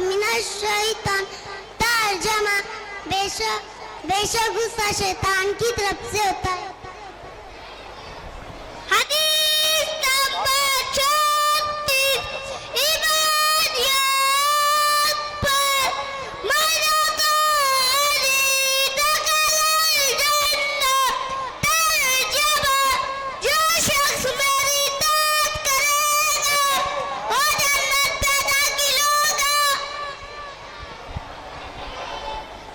मिनश शैतान। तर्जमा, बेशक गुस्सा शैतान की तरफ से होता है। हदीस नंबर 36, इबादियत पर मनकारी दखलल जन्नत। तर्जमा, जो शख्स मेरी इताअत करेगा वो जन्नत में दाखिल होगा।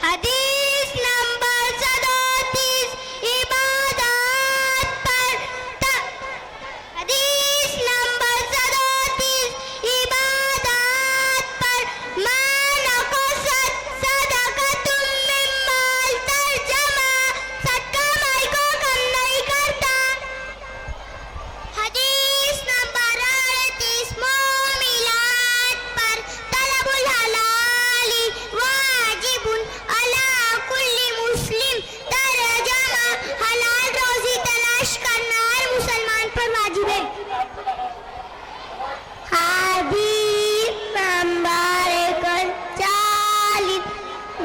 हदीस नंबर 37, इबादत पर हदीस नंबर 37, इबादत पर मा नक़सत सदक़तुम मिन माल। तर्जमा, सदका माल को कम नहीं करता। हदीस नंबर 38, मोमिलात पर तलबुल हलाली वाजिबुन अला कुल्ली मुस्लिम। तर्जमा, हलाल रोजी तलाश करना हर मुसलमान पर वाजिब है। हदीस नंबर 41,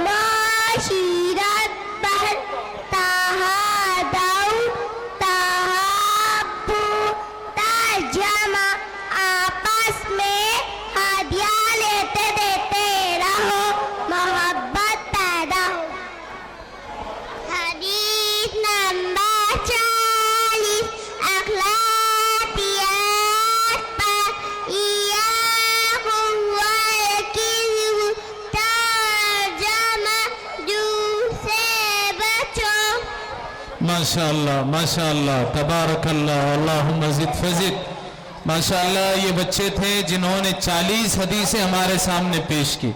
माशिरत पर तहादौ तहाब्बु। तर्जमा, आपस में हदिया लेते देते रहो, मोहब्बत पैदा हो। हदीस नंबर 40, अखलाकियात पर इय्याकुम वल किज़्ब। तर्जमा, झूठ से बचो। माशाअल्लाह माशाअल्लाह, तबारकल्लाह, अल्लाहुम्मा ज़िद फज़िद। माशाअल्लाह, ये बच्चे थे जिन्होंने 40 हदीसें हमारे सामने पेश की।